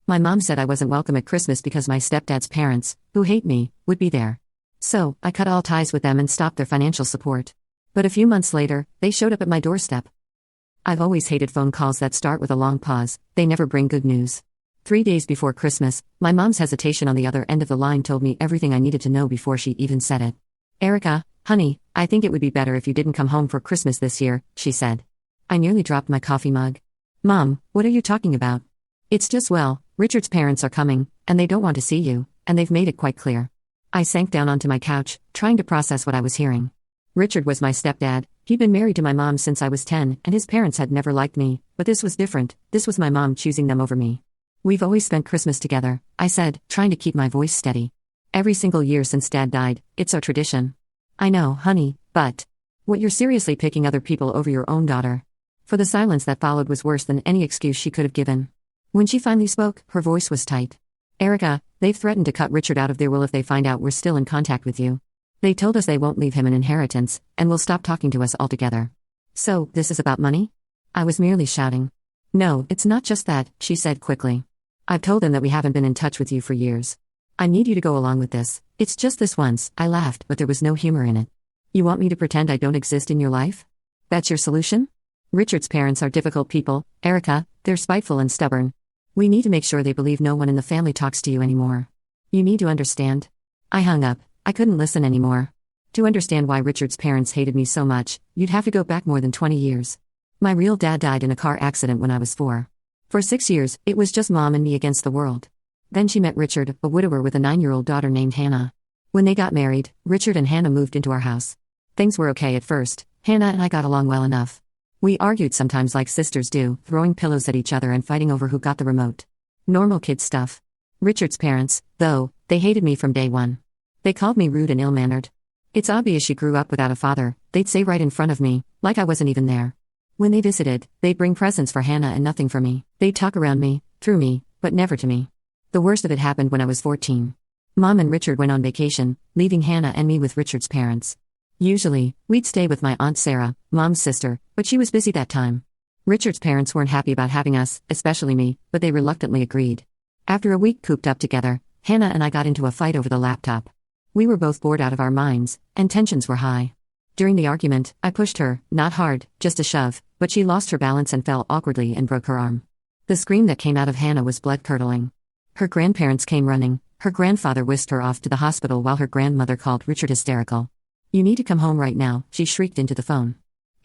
My mom said I wasn't welcome at Christmas because my stepdad's parents, who hate me, would be there. So, I cut all ties with them and stopped their financial support. But a few months later, they showed up at my doorstep. I've always hated phone calls that start with a long pause, they never bring good news. 3 days before Christmas, my mom's hesitation on the other end of the line told me everything I needed to know before she even said it. "Erica, honey, I think it would be better if you didn't come home for Christmas this year," she said. I nearly dropped my coffee mug. "Mom, what are you talking about?" "It's just, well, Richard's parents are coming, and they don't want to see you, and they've made it quite clear." I sank down onto my couch, trying to process what I was hearing. Richard was my stepdad. He'd been married to my mom since I was 10, and his parents had never liked me, but this was different. This was my mom choosing them over me. "We've always spent Christmas together," I said, trying to keep my voice steady. "Every single year since Dad died, it's our tradition." "I know, honey, but what, you're seriously picking other people over your own daughter?" For the silence that followed was worse than any excuse she could have given. When she finally spoke, her voice was tight. "Erica, they've threatened to cut Richard out of their will if they find out we're still in contact with you. They told us they won't leave him an inheritance, and will stop talking to us altogether." "So, this is about money?" I was merely shouting. "No, it's not just that," she said quickly. "I've told them that we haven't been in touch with you for years. I need you to go along with this. It's just this once." I laughed, but there was no humor in it. "You want me to pretend I don't exist in your life? That's your solution?" "Richard's parents are difficult people, Erica. They're spiteful and stubborn. We need to make sure they believe no one in the family talks to you anymore. You need to understand." I hung up. I couldn't listen anymore. To understand why Richard's parents hated me so much, you'd have to go back more than 20 years. My real dad died in a car accident when I was 4. For 6 years, it was just Mom and me against the world. Then she met Richard, a widower with a 9-year-old daughter named Hannah. When they got married, Richard and Hannah moved into our house. Things were okay at first. Hannah and I got along well enough. We argued sometimes like sisters do, throwing pillows at each other and fighting over who got the remote. Normal kid stuff. Richard's parents, though, they hated me from day one. They called me rude and ill-mannered. "It's obvious she grew up without a father," they'd say right in front of me, like I wasn't even there. When they visited, they'd bring presents for Hannah and nothing for me. They'd talk around me, through me, but never to me. The worst of it happened when I was 14. Mom and Richard went on vacation, leaving Hannah and me with Richard's parents. Usually, we'd stay with my Aunt Sarah, Mom's sister, but she was busy that time. Richard's parents weren't happy about having us, especially me, but they reluctantly agreed. After a week cooped up together, Hannah and I got into a fight over the laptop. We were both bored out of our minds, and tensions were high. During the argument, I pushed her, not hard, just a shove, but she lost her balance and fell awkwardly and broke her arm. The scream that came out of Hannah was blood-curdling. Her grandparents came running. Her grandfather whisked her off to the hospital while her grandmother called Richard hysterical. "You need to come home right now," she shrieked into the phone.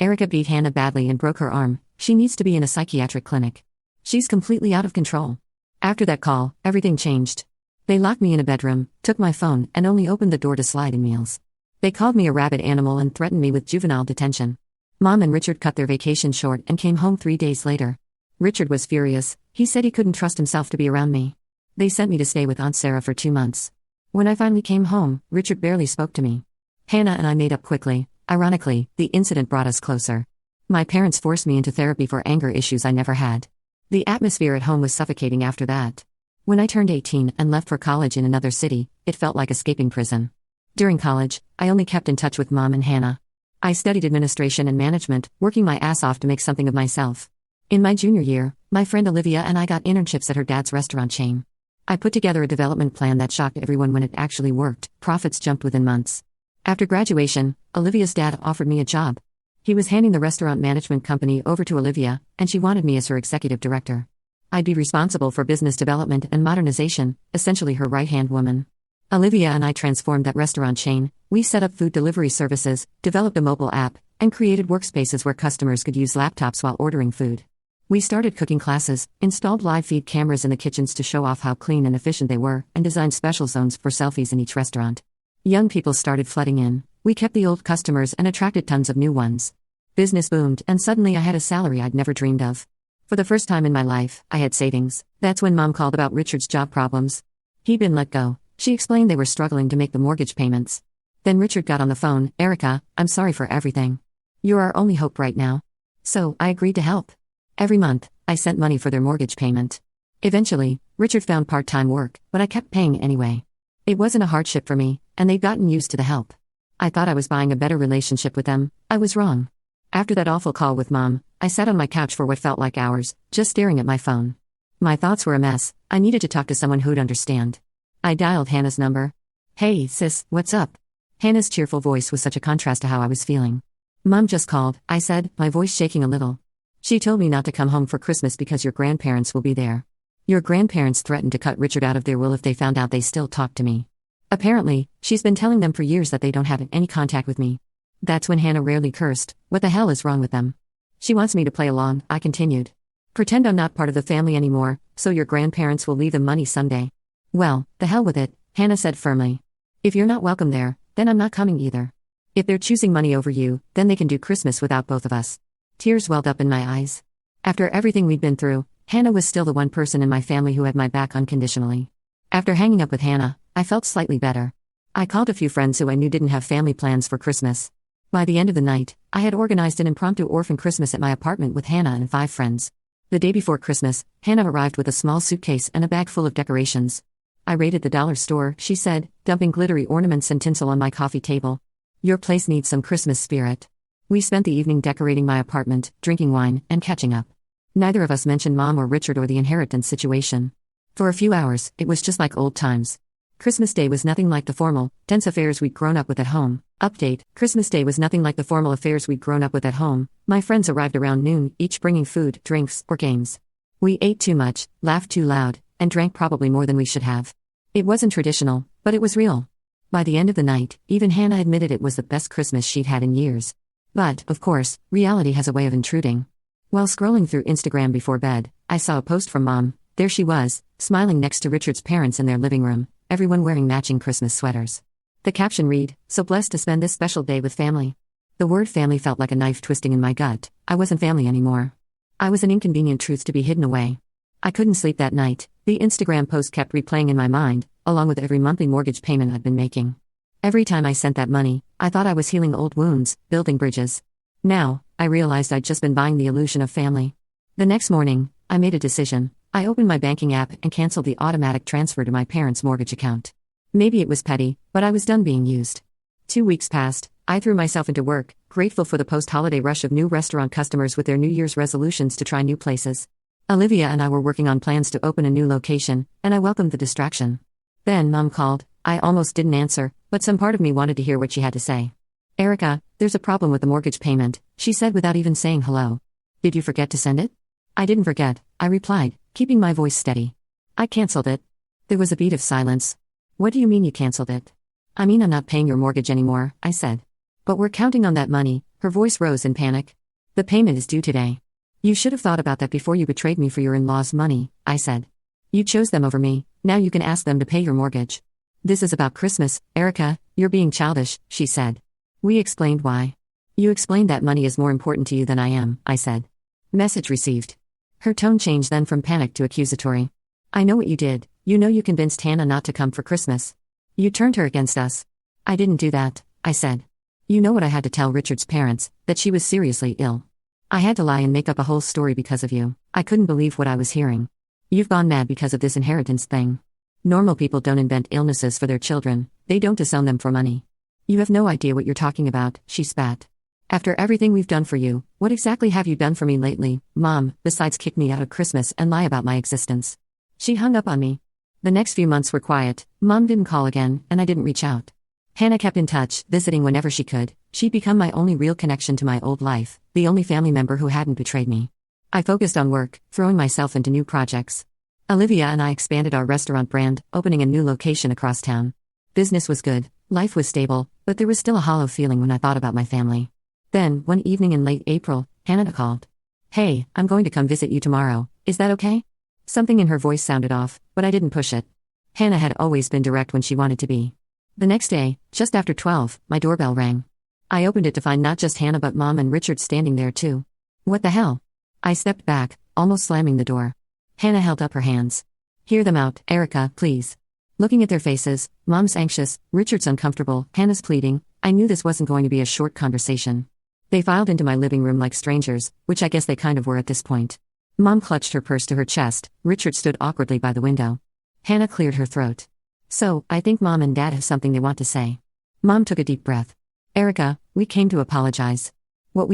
"Erica beat Hannah badly and broke her arm. She needs to be in a psychiatric clinic. She's completely out of control." After that call, everything changed. They locked me in a bedroom, took my phone, and only opened the door to slide in meals. They called me a rabid animal and threatened me with juvenile detention. Mom and Richard cut their vacation short and came home 3 days later. Richard was furious. He said he couldn't trust himself to be around me. They sent me to stay with Aunt Sarah for 2 months. When I finally came home, Richard barely spoke to me. Hannah and I made up quickly. Ironically, the incident brought us closer. My parents forced me into therapy for anger issues I never had. The atmosphere at home was suffocating after that. When I turned 18 and left for college in another city, it felt like escaping prison. During college, I only kept in touch with Mom and Hannah. I studied administration and management, working my ass off to make something of myself. In my junior year, my friend Olivia and I got internships at her dad's restaurant chain. I put together a development plan that shocked everyone when it actually worked. Profits jumped within months. After graduation, Olivia's dad offered me a job. He was handing the restaurant management company over to Olivia, and she wanted me as her executive director. I'd be responsible for business development and modernization, essentially her right-hand woman. Olivia and I transformed that restaurant chain. We set up food delivery services, developed a mobile app, and created workspaces where customers could use laptops while ordering food. We started cooking classes, installed live feed cameras in the kitchens to show off how clean and efficient they were, and designed special zones for selfies in each restaurant. Young people started flooding in. We kept the old customers and attracted tons of new ones. Business boomed, and suddenly I had a salary I'd never dreamed of. For the first time in my life, I had savings. That's when Mom called about Richard's job problems. He'd been let go. She explained they were struggling to make the mortgage payments. Then Richard got on the phone. "Erica, I'm sorry for everything. You're our only hope right now." So, I agreed to help. Every month, I sent money for their mortgage payment. Eventually, Richard found part-time work, but I kept paying anyway. It wasn't a hardship for me, and they'd gotten used to the help. I thought I was buying a better relationship with them. I was wrong. After that awful call with Mom, I sat on my couch for what felt like hours, just staring at my phone. My thoughts were a mess. I needed to talk to someone who'd understand. I dialed Hannah's number. "Hey, sis, what's up?" Hannah's cheerful voice was such a contrast to how I was feeling. "Mom just called," I said, my voice shaking a little. "She told me not to come home for Christmas because your grandparents will be there. Your grandparents threatened to cut Richard out of their will if they found out they still talked to me. Apparently, she's been telling them for years that they don't have any contact with me." That's when Hannah rarely cursed. "What the hell is wrong with them?" "She wants me to play along," I continued. "Pretend I'm not part of the family anymore, so your grandparents will leave them money someday." "Well, the hell with it," Hannah said firmly. "If you're not welcome there, then I'm not coming either. If they're choosing money over you, then they can do Christmas without both of us." Tears welled up in my eyes. After everything we'd been through, Hannah was still the one person in my family who had my back unconditionally. After hanging up with Hannah, I felt slightly better. I called a few friends who I knew didn't have family plans for Christmas. By the end of the night, I had organized an impromptu orphan Christmas at my apartment with Hannah and 5 friends. The day before Christmas, Hannah arrived with a small suitcase and a bag full of decorations. "I raided the dollar store," she said, dumping glittery ornaments and tinsel on my coffee table. "Your place needs some Christmas spirit." We spent the evening decorating my apartment, drinking wine, and catching up. Neither of us mentioned Mom or Richard or the inheritance situation. For a few hours, it was just like old times. Christmas Day was nothing like the formal, tense affairs we'd grown up with at home. Update: Christmas Day was nothing like the formal affairs we'd grown up with at home. My friends arrived around noon, each bringing food, drinks, or games. We ate too much, laughed too loud, and drank probably more than we should have. It wasn't traditional, but it was real. By the end of the night, even Hannah admitted it was the best Christmas she'd had in years. But, of course, reality has a way of intruding. While scrolling through Instagram before bed, I saw a post from Mom. There she was, smiling next to Richard's parents in their living room, everyone wearing matching Christmas sweaters. The caption read, "So blessed to spend this special day with family." The word family felt like a knife twisting in my gut. I wasn't family anymore. I was an inconvenient truth to be hidden away. I couldn't sleep that night. The Instagram post kept replaying in my mind, along with every monthly mortgage payment I'd been making. Every time I sent that money, I thought I was healing old wounds, building bridges. Now, I realized I'd just been buying the illusion of family. The next morning, I made a decision. I opened my banking app and canceled the automatic transfer to my parents' mortgage account. Maybe it was petty, but I was done being used. 2 weeks passed. I threw myself into work, grateful for the post-holiday rush of new restaurant customers with their New Year's resolutions to try new places. Olivia and I were working on plans to open a new location, and I welcomed the distraction. Then Mom called. I almost didn't answer, but some part of me wanted to hear what she had to say. "Erica, there's a problem with the mortgage payment," she said without even saying hello. "Did you forget to send it?" "I didn't forget," I replied, keeping my voice steady. "I canceled it." There was a beat of silence. "What do you mean you canceled it?" "I mean I'm not paying your mortgage anymore," I said. "But we're counting on that money." Her voice rose in panic. "The payment is due today." "You should have thought about that before you betrayed me for your in-laws' money," I said. "You chose them over me, now you can ask them to pay your mortgage." "This is about Christmas, Erica, you're being childish," she said. We explained why. "You explained that money is more important to you than I am," I said. Message received. Her tone changed then from panic to accusatory. "I know what you did. You know you convinced Hannah not to come for Christmas. You turned her against us." "I didn't do that," I said. "You know what I had to tell Richard's parents, that she was seriously ill. I had to lie and make up a whole story because of you. I couldn't believe what I was hearing. You've gone mad because of this inheritance thing. Normal people don't invent illnesses for their children, they don't disown them for money. You have no idea what you're talking about," she spat. "After everything we've done for you, what exactly have you done for me lately, Mom, besides kick me out of Christmas and lie about my existence?" She hung up on me. The next few months were quiet. Mom didn't call again, and I didn't reach out. Hannah kept in touch, visiting whenever she could. She'd become my only real connection to my old life, the only family member who hadn't betrayed me. I focused on work, throwing myself into new projects. Olivia and I expanded our restaurant brand, opening a new location across town. Business was good, life was stable, but there was still a hollow feeling when I thought about my family. Then, one evening in late April, Hannah called. "Hey, I'm going to come visit you tomorrow, is that okay?" Something in her voice sounded off, but I didn't push it. Hannah had always been direct when she wanted to be. The next day, just after 12, my doorbell rang. I opened it to find not just Hannah but Mom and Richard standing there too. "What the hell?" I stepped back, almost slamming the door. Hannah held up her hands. "Hear them out, Erica, please." Looking at their faces, Mom's anxious, Richard's uncomfortable, Hannah's pleading, I knew this wasn't going to be a short conversation. They filed into my living room like strangers, which I guess they kind of were at this point. Mom clutched her purse to her chest, Richard stood awkwardly by the window. Hannah cleared her throat. "So, I think Mom and Dad have something they want to say." Mom took a deep breath. "Erica, we came to apologize. What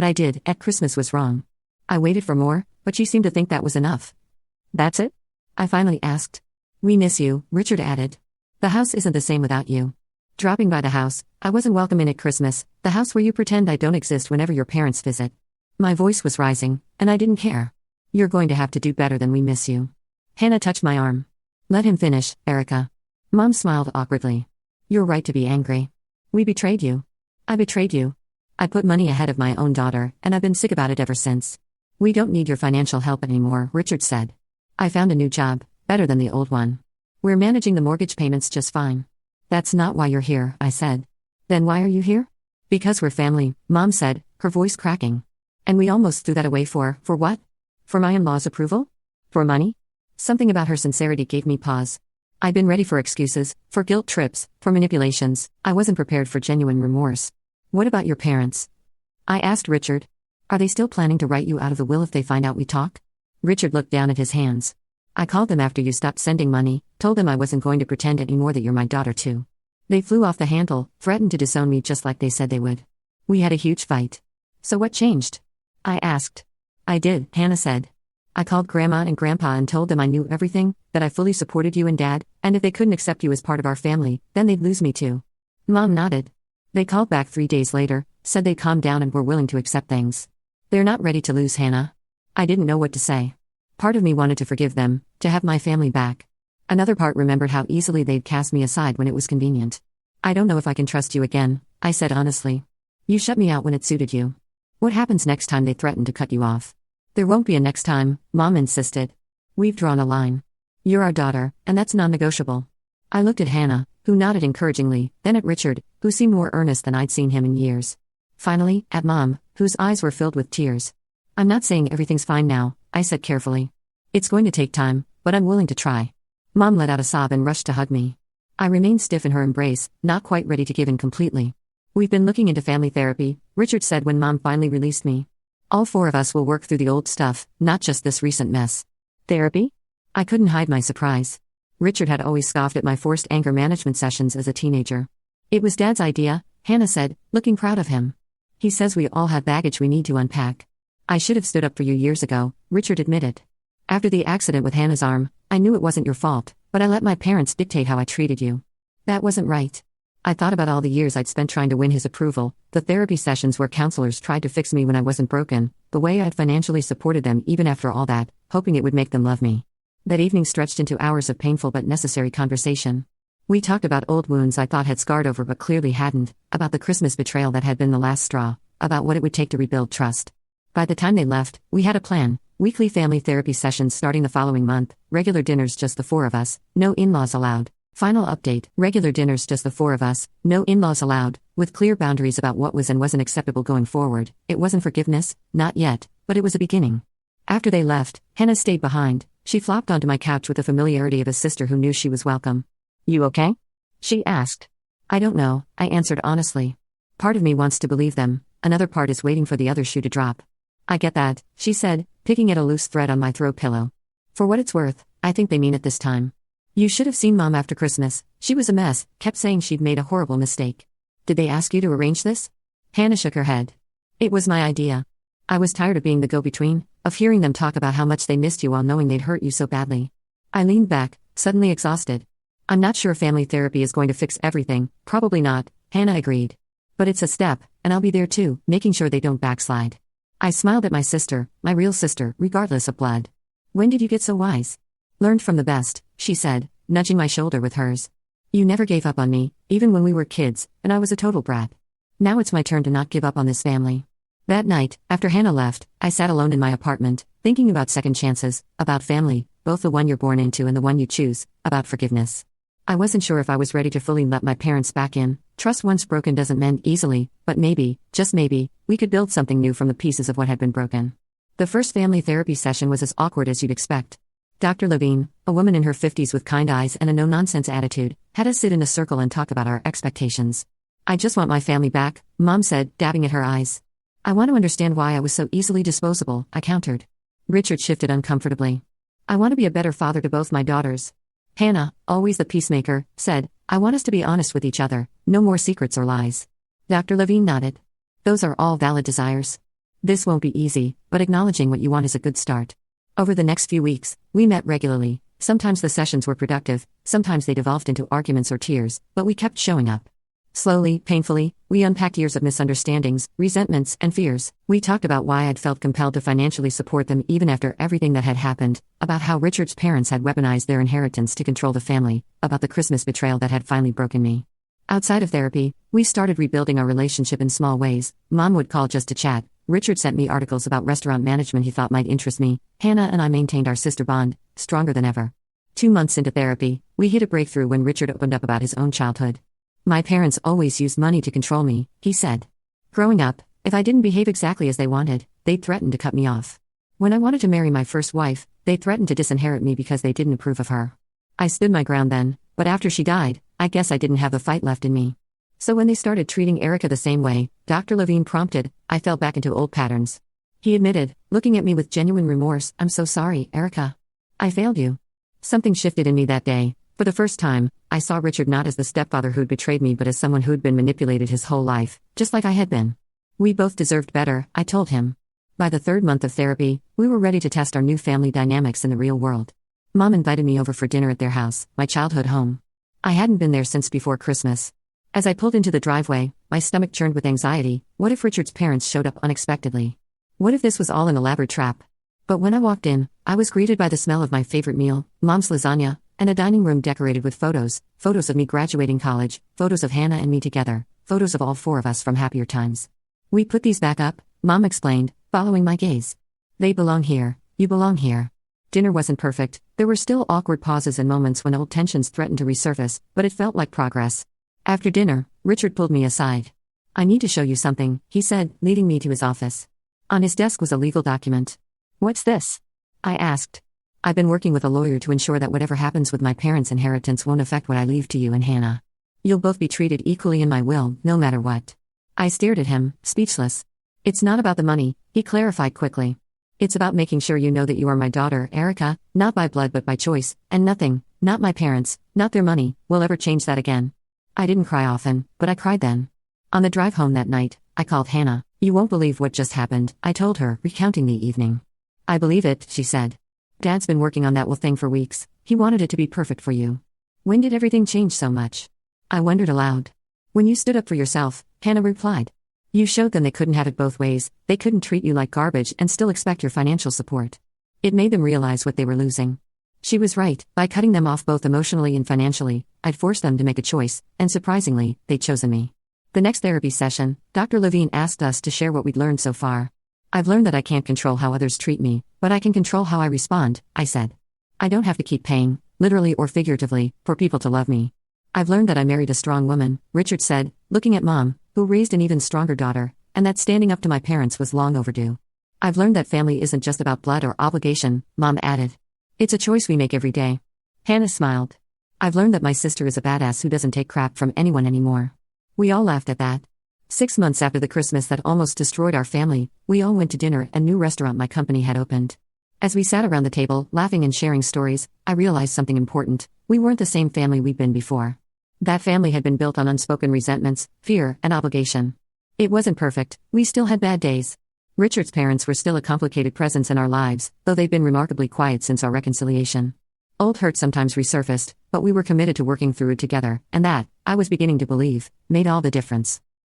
I did, at Christmas was wrong." I waited for more, but she seemed to think that was enough. That's it? I finally asked. We miss you, Richard added. The house isn't the same without you. Dropping by the house, I wasn't welcome in at Christmas, the house where you pretend I don't exist whenever your parents visit. My voice was rising, and I didn't care. You're going to have to do better than we miss you. Hannah touched my arm. Let him finish, Erica. Mom smiled awkwardly. You're right to be angry. We betrayed you. I betrayed you. I put money ahead of my own daughter, and I've been sick about it ever since. We don't need your financial help anymore, Richard said. I found a new job, better than the old one. We're managing the mortgage payments just fine. That's not why you're here, I said. Then why are you here? Because we're family, Mom said, her voice cracking. And we almost threw that away for what? For my in-laws' approval? For money? Something about her sincerity gave me pause. I'd been ready for excuses, for guilt trips, for manipulations. I wasn't prepared for genuine remorse. What about your parents? I asked Richard. Are they still planning to write you out of the will if they find out we talk? Richard looked down at his hands. I called them after you stopped sending money, told them I wasn't going to pretend anymore that you're my daughter too. They flew off the handle, threatened to disown me just like they said they would. We had a huge fight. So what changed? I asked. I did, Hannah said. I called Grandma and Grandpa and told them I knew everything, that I fully supported you and Dad, and if they couldn't accept you as part of our family, then they'd lose me too. Mom nodded. They called back 3 days later, said they'd calmed down and were willing to accept things. They're not ready to lose Hannah. I didn't know what to say. Part of me wanted to forgive them, to have my family back. Another part remembered how easily they'd cast me aside when it was convenient. I don't know if I can trust you again, I said honestly. You shut me out when it suited you. What happens next time they threaten to cut you off? There won't be a next time, Mom insisted. We've drawn a line. You're our daughter, and that's non-negotiable. I looked at Hannah, who nodded encouragingly, then at Richard, who seemed more earnest than I'd seen him in years. Finally, at Mom, whose eyes were filled with tears. I'm not saying everything's fine now, I said carefully. It's going to take time, but I'm willing to try. Mom let out a sob and rushed to hug me. I remained stiff in her embrace, not quite ready to give in completely. We've been looking into family therapy, Richard said when Mom finally released me. All 4 of us will work through the old stuff, not just this recent mess. Therapy? I couldn't hide my surprise. Richard had always scoffed at my forced anger management sessions as a teenager. It was Dad's idea, Hannah said, looking proud of him. He says we all have baggage we need to unpack. I should have stood up for you years ago, Richard admitted. After the accident with Hannah's arm, I knew it wasn't your fault, but I let my parents dictate how I treated you. That wasn't right. I thought about all the years I'd spent trying to win his approval, the therapy sessions where counselors tried to fix me when I wasn't broken, the way I'd financially supported them even after all that, hoping it would make them love me. That evening stretched into hours of painful but necessary conversation. We talked about old wounds I thought had scarred over but clearly hadn't, about the Christmas betrayal that had been the last straw, about what it would take to rebuild trust. By the time they left, we had a plan. Weekly family therapy sessions starting the following month, regular dinners just the 4 of us, no in-laws allowed. Final update, regular dinners just the 4 of us, no in-laws allowed, with clear boundaries about what was and wasn't acceptable going forward. It wasn't forgiveness, not yet, but it was a beginning. After they left, Hannah stayed behind. She flopped onto my couch with the familiarity of a sister who knew she was welcome. You okay? She asked. I don't know, I answered honestly. Part of me wants to believe them, another part is waiting for the other shoe to drop. I get that, she said, picking at a loose thread on my throw pillow. For what it's worth, I think they mean it this time. You should have seen Mom after Christmas. She was a mess, kept saying she'd made a horrible mistake. Did they ask you to arrange this? Hannah shook her head. It was my idea. I was tired of being the go-between, of hearing them talk about how much they missed you while knowing they'd hurt you so badly. I leaned back, suddenly exhausted. I'm not sure family therapy is going to fix everything, probably not, Hannah agreed. But it's a step, and I'll be there too, making sure they don't backslide. I smiled at my sister, my real sister, regardless of blood. When did you get so wise? Learned from the best, she said, nudging my shoulder with hers. You never gave up on me, even when we were kids, and I was a total brat. Now it's my turn to not give up on this family. That night, after Hannah left, I sat alone in my apartment, thinking about second chances, about family, both the one you're born into and the one you choose, about forgiveness. I wasn't sure if I was ready to fully let my parents back in. Trust once broken doesn't mend easily, but maybe, just maybe, we could build something new from the pieces of what had been broken. The first family therapy session was as awkward as you'd expect. Dr. Levine, a woman in her 50s with kind eyes and a no-nonsense attitude, had us sit in a circle and talk about our expectations. I just want my family back, Mom said, dabbing at her eyes. I want to understand why I was so easily disposable, I countered. Richard shifted uncomfortably. I want to be a better father to both my daughters. Hannah, always the peacemaker, said, I want us to be honest with each other, no more secrets or lies. Dr. Levine nodded. Those are all valid desires. This won't be easy, but acknowledging what you want is a good start. Over the next few weeks, we met regularly. Sometimes the sessions were productive, sometimes they devolved into arguments or tears, but we kept showing up. Slowly, painfully, we unpacked years of misunderstandings, resentments, and fears. We talked about why I'd felt compelled to financially support them even after everything that had happened, about how Richard's parents had weaponized their inheritance to control the family, about the Christmas betrayal that had finally broken me. Outside of therapy, we started rebuilding our relationship in small ways. Mom would call just to chat. Richard sent me articles about restaurant management he thought might interest me. Hannah and I maintained our sister bond, stronger than ever. 2 months into therapy, we hit a breakthrough when Richard opened up about his own childhood. My parents always used money to control me, he said. Growing up, if I didn't behave exactly as they wanted, they'd threaten to cut me off. When I wanted to marry my first wife, they threatened to disinherit me because they didn't approve of her. I stood my ground then, but after she died, I guess I didn't have the fight left in me. So when they started treating Erica the same way, Dr. Levine prompted, I fell back into old patterns. He admitted, looking at me with genuine remorse, I'm so sorry, Erica. I failed you. Something shifted in me that day. For the first time, I saw Richard not as the stepfather who'd betrayed me but as someone who'd been manipulated his whole life, just like I had been. We both deserved better, I told him. By the 3rd month of therapy, we were ready to test our new family dynamics in the real world. Mom invited me over for dinner at their house, my childhood home. I hadn't been there since before Christmas. As I pulled into the driveway, my stomach churned with anxiety. What if Richard's parents showed up unexpectedly? What if this was all an elaborate trap? But when I walked in, I was greeted by the smell of my favorite meal, Mom's lasagna, and a dining room decorated with photos of me graduating college, photos of Hannah and me together, photos of all 4 of us from happier times. We put these back up, Mom explained, following my gaze. They belong here, you belong here. Dinner wasn't perfect, there were still awkward pauses and moments when old tensions threatened to resurface, but it felt like progress. After dinner, Richard pulled me aside. I need to show you something, he said, leading me to his office. On his desk was a legal document. What's this? I asked. I've been working with a lawyer to ensure that whatever happens with my parents' inheritance won't affect what I leave to you and Hannah. You'll both be treated equally in my will, no matter what. I stared at him, speechless. It's not about the money, he clarified quickly. It's about making sure you know that you are my daughter, Erica, not by blood but by choice, and nothing, not my parents, not their money, will ever change that again. I didn't cry often, but I cried then. On the drive home that night, I called Hannah. You won't believe what just happened, I told her, recounting the evening. I believe it, she said. Dad's been working on that will thing for weeks. He wanted it to be perfect for you. When did everything change so much? I wondered aloud. When you stood up for yourself, Hannah replied. You showed them they couldn't have it both ways, they couldn't treat you like garbage and still expect your financial support. It made them realize what they were losing. She was right, by cutting them off both emotionally and financially, I'd forced them to make a choice, and surprisingly, they'd chosen me. The next therapy session, Dr. Levine asked us to share what we'd learned so far. I've learned that I can't control how others treat me, but I can control how I respond, I said. I don't have to keep paying, literally or figuratively, for people to love me. I've learned that I married a strong woman, Richard said, looking at Mom, who raised an even stronger daughter, and that standing up to my parents was long overdue. I've learned that family isn't just about blood or obligation, Mom added. It's a choice we make every day. Hannah smiled. I've learned that my sister is a badass who doesn't take crap from anyone anymore. We all laughed at that. 6 months after the Christmas that almost destroyed our family, we all went to dinner at a new restaurant my company had opened. As we sat around the table, laughing and sharing stories, I realized something important. We weren't the same family we'd been before. That family had been built on unspoken resentments, fear, and obligation. It wasn't perfect, we still had bad days. Richard's parents were still a complicated presence in our lives, though they'd been remarkably quiet since our reconciliation. Old hurt sometimes resurfaced, but we were committed to working through it together, and that, I was beginning to believe, made all the difference.